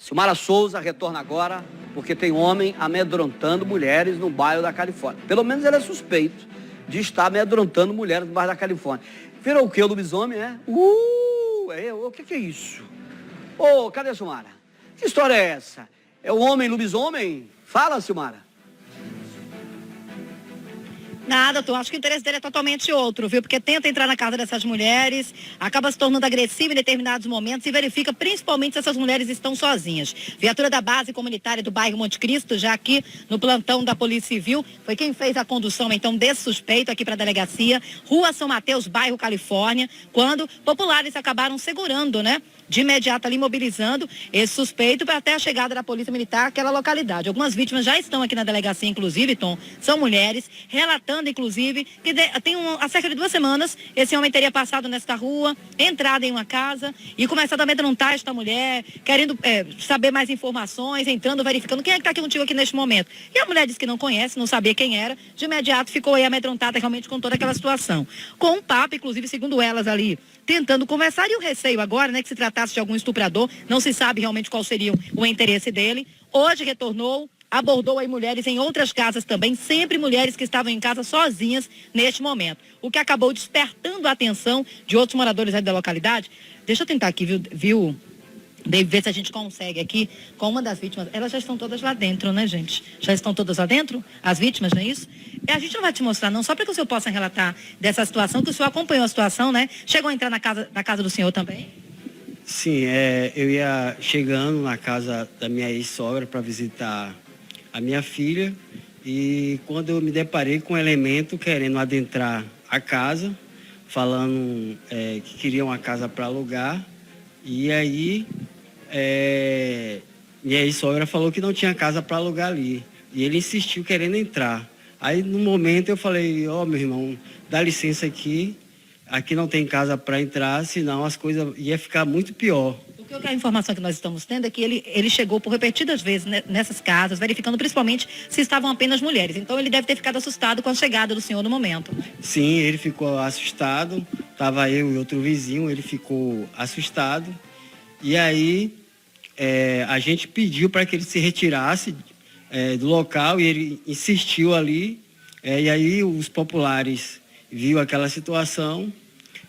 Silmara Souza retorna agora porque tem homem amedrontando mulheres no bairro da Califórnia. Pelo menos ele é suspeito de estar amedrontando mulheres no bairro da Califórnia. Virou o quê? O lobisomem, né? O que é isso? Cadê a Silmara? Que história é essa? É o homem lobisomem? Fala, Silmara. Nada, Tom. Acho que o interesse dele é totalmente outro, viu? Porque tenta entrar na casa dessas mulheres, acaba se tornando agressivo em determinados momentos e verifica principalmente se essas mulheres estão sozinhas. Viatura da base comunitária do bairro Monte Cristo, já aqui no plantão da Polícia Civil, foi quem fez a condução, então, desse suspeito aqui para a delegacia, Rua São Mateus, bairro Califórnia, quando populares acabaram segurando, né? De imediato ali mobilizando esse suspeito para até a chegada da Polícia Militar àquela localidade. Algumas vítimas já estão aqui na delegacia, inclusive, Tom, são mulheres, relatando, inclusive, que há cerca de 2 semanas, esse homem teria passado nesta rua, entrado em uma casa e começado a amedrontar esta mulher, querendo saber mais informações, entrando, verificando quem é que está aqui contigo aqui neste momento. E a mulher disse que não conhece, não sabia quem era, de imediato ficou aí amedrontada realmente com toda aquela situação. Com um papo, inclusive, segundo elas ali, tentando conversar, e o receio agora, né, que se tratasse de algum estuprador, não se sabe realmente qual seria o interesse dele. Hoje retornou, abordou aí mulheres em outras casas também, sempre mulheres que estavam em casa sozinhas neste momento, o que acabou despertando a atenção de outros moradores aí da localidade. Deixa eu tentar aqui, viu? Deve ver se a gente consegue aqui com uma das vítimas. Elas já estão todas lá dentro, né, gente? Já estão todas lá dentro? As vítimas, não é isso? A gente não vai te mostrar, não, só para que o senhor possa relatar dessa situação, que o senhor acompanhou a situação, né? Chegou a entrar na casa do senhor também? Sim, eu ia chegando na casa da minha ex-sogra para visitar a minha filha e quando eu me deparei com um elemento querendo adentrar a casa, falando que queriam uma casa para alugar, e aí minha ex-sogra falou que não tinha casa para alugar ali. E ele insistiu querendo entrar. Aí, no momento, eu falei, meu irmão, dá licença aqui não tem casa para entrar, senão as coisas iam ficar muito pior. Porque a informação que nós estamos tendo é que ele chegou por repetidas vezes nessas casas, verificando principalmente se estavam apenas mulheres. Então, ele deve ter ficado assustado com a chegada do senhor no momento. Sim, ele ficou assustado. Estava eu e outro vizinho, ele ficou assustado. E aí, a gente pediu para que ele se retirasse do local e ele insistiu ali. E aí, os populares viu aquela situação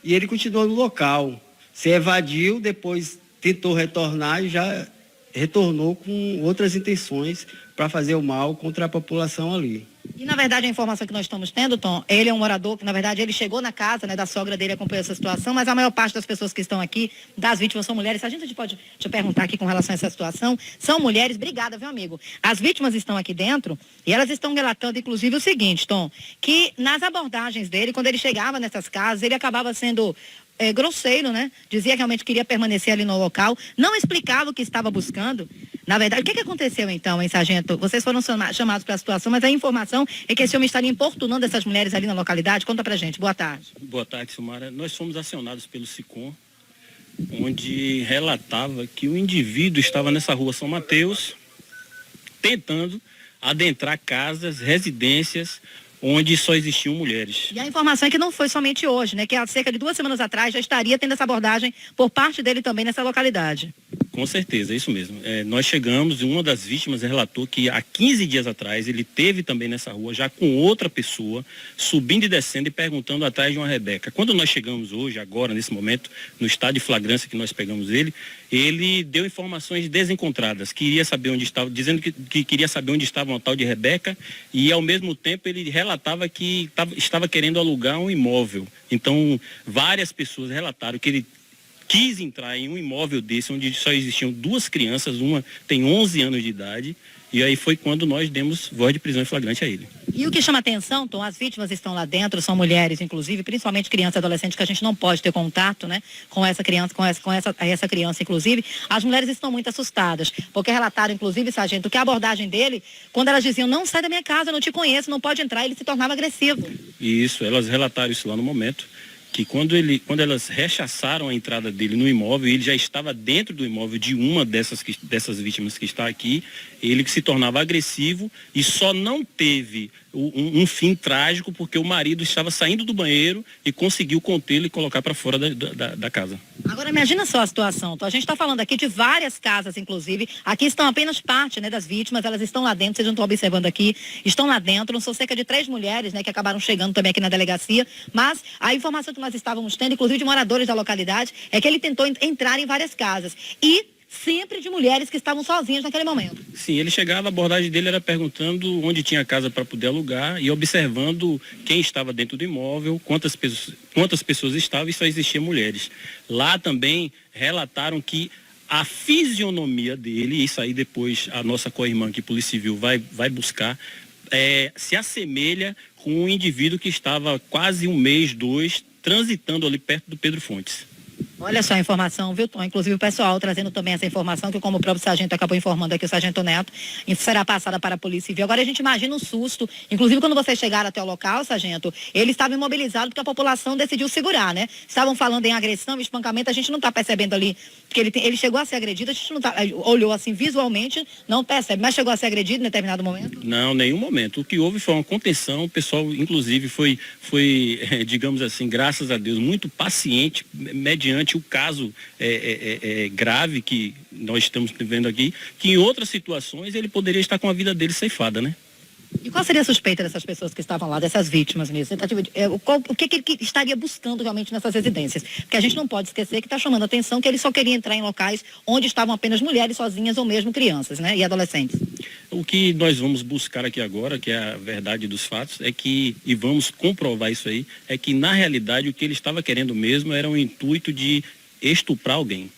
e ele continuou no local. Se evadiu, depois tentou retornar e já retornou com outras intenções para fazer o mal contra a população ali. E, na verdade, a informação que nós estamos tendo, Tom, ele é um morador que, na verdade, ele chegou na casa, né, da sogra dele, acompanhou essa situação, mas a maior parte das pessoas que estão aqui, das vítimas, são mulheres. A gente pode te perguntar aqui com relação a essa situação, são mulheres. Obrigada, viu, amigo? As vítimas estão aqui dentro e elas estão relatando, inclusive, o seguinte, Tom, que nas abordagens dele, quando ele chegava nessas casas, ele acabava sendo grosseiro, né? Dizia que realmente queria permanecer ali no local, não explicava o que estava buscando. Na verdade, o que aconteceu então, hein, sargento? Vocês foram chamados para a situação, mas a informação é que esse homem estaria importunando essas mulheres ali na localidade. Conta pra gente. Boa tarde. Boa tarde, Silmara. Nós fomos acionados pelo SICOM, onde relatava que o indivíduo estava nessa rua São Mateus, tentando adentrar casas, residências, onde só existiam mulheres. E a informação é que não foi somente hoje, né? Que há cerca de 2 semanas atrás já estaria tendo essa abordagem por parte dele também nessa localidade. Com certeza, é isso mesmo. Nós chegamos e uma das vítimas relatou que há 15 dias atrás ele teve também nessa rua, já com outra pessoa, subindo e descendo e perguntando atrás de uma Rebeca. Quando nós chegamos hoje, agora, nesse momento, no estado de flagrância que nós pegamos ele deu informações desencontradas, queria saber onde estava, dizendo que queria saber onde estava uma tal de Rebeca e, ao mesmo tempo, ele relatava que estava querendo alugar um imóvel. Então, várias pessoas relataram que ele quis entrar em um imóvel desse, onde só existiam 2 crianças, uma tem 11 anos de idade, e aí foi quando nós demos voz de prisão em flagrante a ele. E o que chama atenção, Tom, as vítimas estão lá dentro, são mulheres, inclusive, principalmente crianças e adolescentes, que a gente não pode ter contato, né, com essa criança, essa criança, inclusive. As mulheres estão muito assustadas, porque relataram, inclusive, sargento, que a abordagem dele, quando elas diziam, não sai da minha casa, eu não te conheço, não pode entrar, ele se tornava agressivo. Isso, elas relataram isso lá no momento, que quando elas rechaçaram a entrada dele no imóvel, ele já estava dentro do imóvel de uma dessas vítimas que está aqui, ele que se tornava agressivo e só não teve um fim trágico, porque o marido estava saindo do banheiro e conseguiu contê-lo e colocar para fora da casa. Agora imagina só a situação, a gente está falando aqui de várias casas, inclusive, aqui estão apenas parte, né, das vítimas, elas estão lá dentro, vocês não estão observando aqui, estão lá dentro, são cerca de 3 mulheres, né, que acabaram chegando também aqui na delegacia, mas a informação que nós estávamos tendo, inclusive de moradores da localidade, é que ele tentou entrar em várias casas e sempre de mulheres que estavam sozinhas naquele momento. Sim, ele chegava, a abordagem dele era perguntando onde tinha casa para poder alugar e observando quem estava dentro do imóvel, quantas pessoas estavam e só existiam mulheres. Lá também relataram que a fisionomia dele, isso aí depois a nossa co-irmã aqui, Polícia Civil, vai buscar, se assemelha com um indivíduo que estava quase 1 mês, 2, transitando ali perto do Pedro Fontes. Olha só a informação, viu, Tom? Inclusive o pessoal trazendo também essa informação, que como o próprio sargento acabou informando aqui, o sargento Neto, será passada para a Polícia Civil. Agora a gente imagina um susto, inclusive quando vocês chegaram até o local, sargento, ele estava imobilizado porque a população decidiu segurar, né? Estavam falando em agressão, espancamento, a gente não está percebendo ali, porque ele chegou a ser agredido, a gente não olhou assim visualmente, não percebe, mas chegou a ser agredido em determinado momento? Não, nenhum momento. O que houve foi uma contenção, o pessoal inclusive foi digamos assim, graças a Deus, muito paciente, mediante o caso grave que nós estamos vivendo aqui, que em outras situações ele poderia estar com a vida dele ceifada, né? E qual seria a suspeita dessas pessoas que estavam lá, dessas vítimas mesmo? O que ele estaria buscando realmente nessas residências? Porque a gente não pode esquecer que está chamando a atenção que ele só queria entrar em locais onde estavam apenas mulheres sozinhas ou mesmo crianças, né? E adolescentes. O que nós vamos buscar aqui agora, que é a verdade dos fatos, e vamos comprovar isso aí, é que na realidade o que ele estava querendo mesmo era um intuito de estuprar alguém.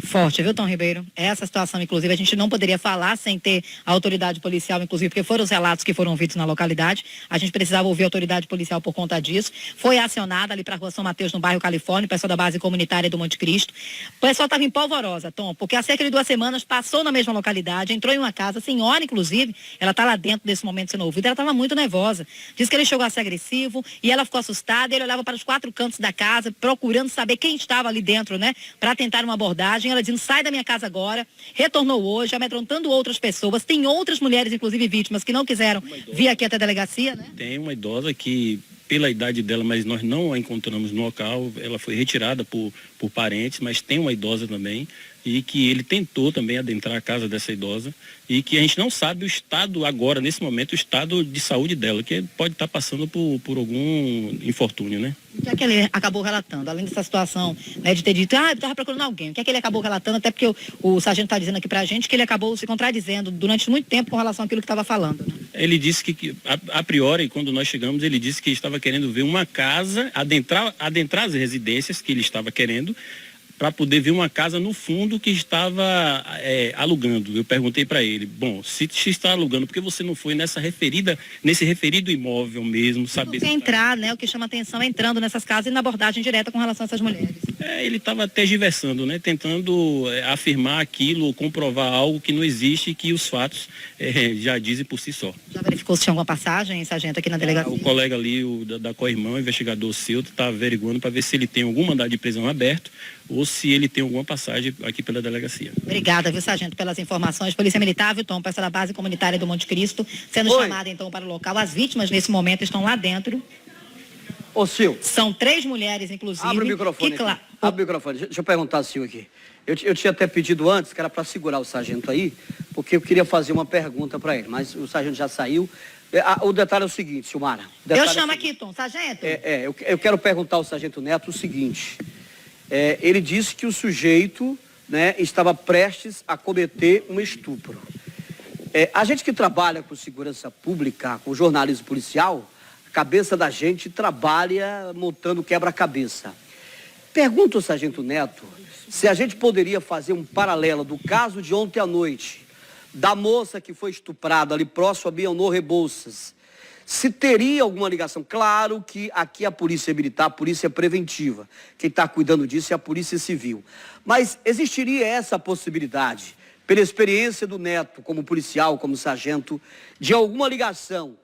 Forte, viu, Tom Ribeiro? Essa situação, inclusive, a gente não poderia falar sem ter a autoridade policial, inclusive, porque foram os relatos que foram ouvidos na localidade. A gente precisava ouvir a autoridade policial por conta disso. Foi acionada ali para a Rua São Mateus, no bairro Califórnia, o pessoal da base comunitária do Monte Cristo. O pessoal estava em polvorosa, Tom, porque há cerca de 2 semanas passou na mesma localidade, entrou em uma casa, a senhora, inclusive, ela está lá dentro desse momento sendo ouvida, ela estava muito nervosa. Diz que ele chegou a ser agressivo e ela ficou assustada, ele olhava para os 4 cantos da casa, procurando saber quem estava ali dentro, né, para tentar uma abordagem. Ela dizendo, sai da minha casa agora, retornou hoje, amedrontando outras pessoas. Tem outras mulheres, inclusive vítimas, que não quiseram vir aqui até a delegacia, né? Tem uma idosa que, pela idade dela, mas nós não a encontramos no local, ela foi retirada por parentes, mas tem uma idosa também, e que ele tentou também adentrar a casa dessa idosa, e que a gente não sabe o estado agora, nesse momento, o estado de saúde dela, que pode estar passando por algum infortúnio, né? O que é que ele acabou relatando? Além dessa situação, né, de ter dito, eu estava procurando alguém. O que é que ele acabou relatando? Até porque o sargento está dizendo aqui pra gente que ele acabou se contradizendo durante muito tempo com relação àquilo que estava falando, né? Ele disse que a priori, quando nós chegamos, ele disse que estava querendo ver uma casa, adentrar as residências que ele estava querendo, para poder ver uma casa no fundo que estava alugando. Eu perguntei para ele, bom, se está alugando, por que você não foi nesse referido imóvel mesmo, saber... Não quer entrar, né? O que chama atenção é entrando nessas casas e na abordagem direta com relação a essas mulheres. Ele estava tergiversando, né? Tentando afirmar aquilo, ou comprovar algo que não existe e que os fatos já dizem por si só. Já verificou se tinha alguma passagem, sargento, aqui na delegacia? O colega ali, da co-irmã, o investigador Ceuto, está averiguando para ver se ele tem algum mandado de prisão aberto ou se ele tem alguma passagem aqui pela delegacia. Obrigada, viu, sargento, pelas informações. Polícia Militar, viu, Tom, peça da base comunitária do Monte Cristo, sendo chamada, então, para o local. As vítimas, nesse momento, estão lá dentro. Ô, Sil. São 3 mulheres, inclusive. Abre o microfone. Abre o microfone. Deixa eu perguntar, Sil, aqui. Eu tinha até pedido antes, que era para segurar o sargento aí, porque eu queria fazer uma pergunta para ele, mas o sargento já saiu. O detalhe é o seguinte, Silmara. Eu chamo aqui, Tom. Sargento. Eu quero perguntar ao sargento Neto o seguinte. Ele disse que o sujeito, né, estava prestes a cometer um estupro. A gente que trabalha com segurança pública, com jornalismo policial, a cabeça da gente trabalha montando quebra-cabeça. Pergunto ao sargento Neto se a gente poderia fazer um paralelo do caso de ontem à noite, da moça que foi estuprada ali próximo a Bionor Rebouças. Se teria alguma ligação. Claro que aqui a polícia militar, a polícia preventiva. Quem está cuidando disso é a polícia civil. Mas existiria essa possibilidade, pela experiência do Neto como policial, como sargento, de alguma ligação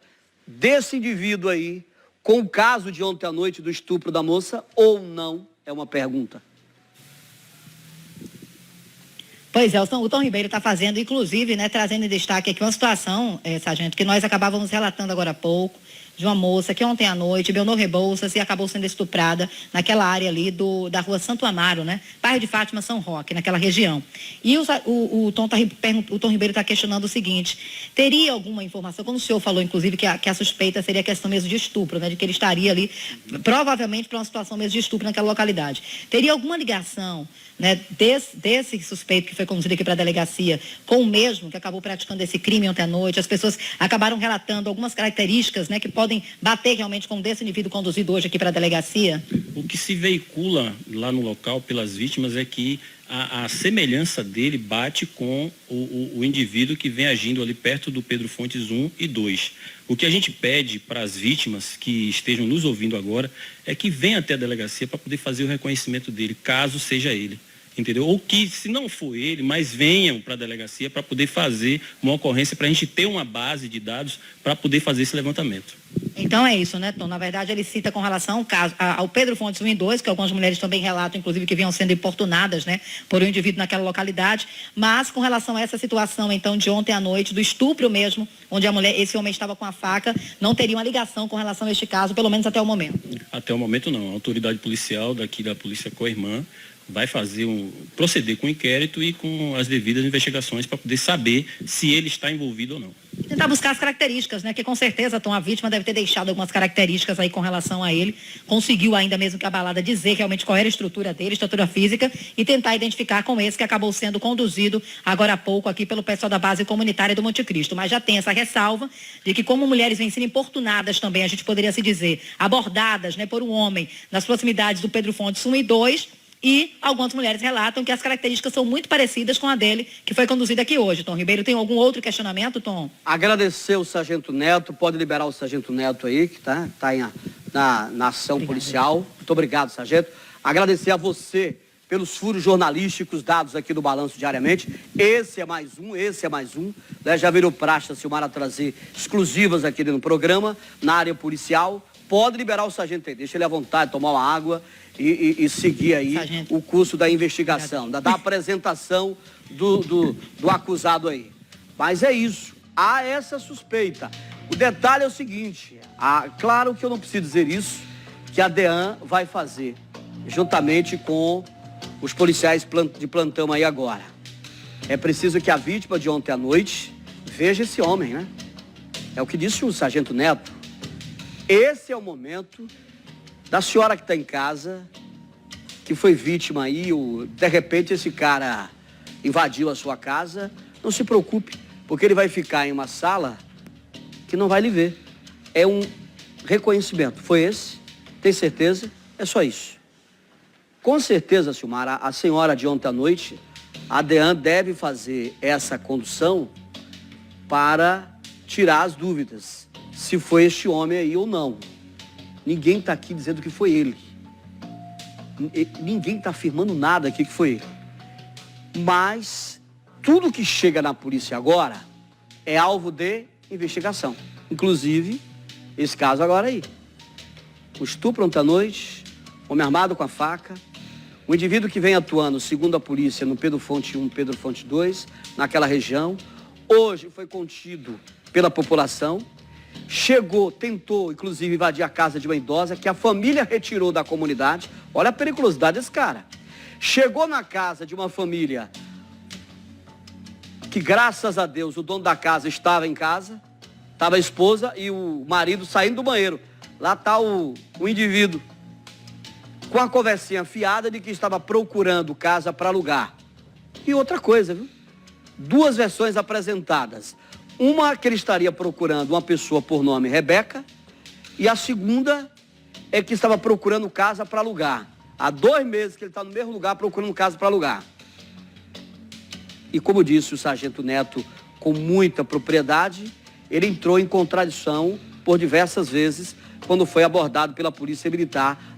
desse indivíduo aí com o caso de ontem à noite do estupro da moça ou não? É uma pergunta. Pois é, o Tom Ribeiro está fazendo, inclusive, né, trazendo em destaque aqui uma situação, sargento, que nós acabávamos relatando agora há pouco, de uma moça que ontem à noite, Belnor Rebouças, e acabou sendo estuprada naquela área ali da rua Santo Amaro, né? Bairro de Fátima, São Roque, naquela região. E o Tom Ribeiro está questionando o seguinte: teria alguma informação, como o senhor falou, inclusive, que a suspeita seria questão mesmo de estupro, né? De que ele estaria ali, provavelmente, para uma situação mesmo de estupro naquela localidade. Teria alguma ligação, né, desse suspeito que foi conduzido aqui para a delegacia com o mesmo que acabou praticando esse crime ontem à noite? As pessoas acabaram relatando algumas características, né, que podem bater realmente com desse indivíduo conduzido hoje aqui para a delegacia? O que se veicula lá no local pelas vítimas é que a semelhança dele bate com o indivíduo que vem agindo ali perto do Pedro Fontes 1 e 2. O que a gente pede para as vítimas que estejam nos ouvindo agora é que venham até a delegacia para poder fazer o reconhecimento dele, caso seja ele. Entendeu? Ou que, se não for ele, mas venham para a delegacia para poder fazer uma ocorrência, para a gente ter uma base de dados para poder fazer esse levantamento. Então é isso, né, Tom? Na verdade, ele cita com relação ao caso, ao Pedro Fontes 1 e 2, que algumas mulheres também relatam, inclusive, que vinham sendo importunadas, né, por um indivíduo naquela localidade, mas com relação a essa situação, então, de ontem à noite, do estupro mesmo, onde esse homem estava com a faca, não teria uma ligação com relação a este caso, pelo menos até o momento. Até o momento não. A autoridade policial daqui da Polícia Coirmã vai proceder com o inquérito e com as devidas investigações para poder saber se ele está envolvido ou não. Tentar buscar as características, né? Que com certeza, Tom, a vítima deve ter deixado algumas características aí com relação a ele. Conseguiu ainda mesmo que a balada dizer realmente qual era a estrutura dele, estrutura física, e tentar identificar com esse que acabou sendo conduzido agora há pouco aqui pelo pessoal da base comunitária do Monte Cristo. Mas já tem essa ressalva de que, como mulheres vêm sendo importunadas também, a gente poderia se dizer, abordadas, né, por um homem nas proximidades do Pedro Fontes 1 e 2, e algumas mulheres relatam que as características são muito parecidas com a dele, que foi conduzida aqui hoje. Tom Ribeiro, tem algum outro questionamento, Tom? Agradecer o Sargento Neto, pode liberar o Sargento Neto aí, que tá na ação policial. Muito obrigado, Sargento. Agradecer a você pelos furos jornalísticos dados aqui do Balanço diariamente. Esse é mais um. Né? Já virou praxe a Silmara trazer exclusivas aqui no programa, na área policial. Pode liberar o sargento aí, deixa ele à vontade, tomar uma água e seguir aí, sargento, o curso da investigação, da apresentação do acusado aí. Mas é isso, há essa suspeita. O detalhe é o seguinte, claro que eu não preciso dizer isso, que a DEAN vai fazer, juntamente com os policiais de plantão aí agora. É preciso que a vítima de ontem à noite veja esse homem, né? É o que disse o sargento Neto. Esse é o momento da senhora que está em casa, que foi vítima aí, de repente esse cara invadiu a sua casa. Não se preocupe, porque ele vai ficar em uma sala que não vai lhe ver. É um reconhecimento. Foi esse? Tem certeza? É só isso. Com certeza, Silmara, a senhora de ontem à noite, a DEAN deve fazer essa condução para tirar as dúvidas, se foi este homem aí ou não. Ninguém está aqui dizendo que foi ele. Ninguém está afirmando nada aqui que foi ele. Mas tudo que chega na polícia agora é alvo de investigação. Inclusive, esse caso agora aí. O estupro ontem à noite, homem armado com a faca, um indivíduo que vem atuando, segundo a polícia, no Pedro Fonte 1, Pedro Fonte 2, naquela região. Hoje foi contido pela população. Chegou, tentou, inclusive, invadir a casa de uma idosa que a família retirou da comunidade. Olha a periculosidade desse cara. Chegou na casa de uma família que, graças a Deus, o dono da casa estava em casa, estava a esposa e o marido saindo do banheiro. Lá está o indivíduo com a conversinha fiada de que estava procurando casa para alugar. E outra coisa, viu? Duas versões apresentadas. Uma que ele estaria procurando uma pessoa por nome Rebeca, e a segunda é que estava procurando casa para alugar. Há 2 meses que ele está no mesmo lugar procurando casa para alugar. E como disse o sargento Neto com muita propriedade, ele entrou em contradição por diversas vezes quando foi abordado pela polícia militar.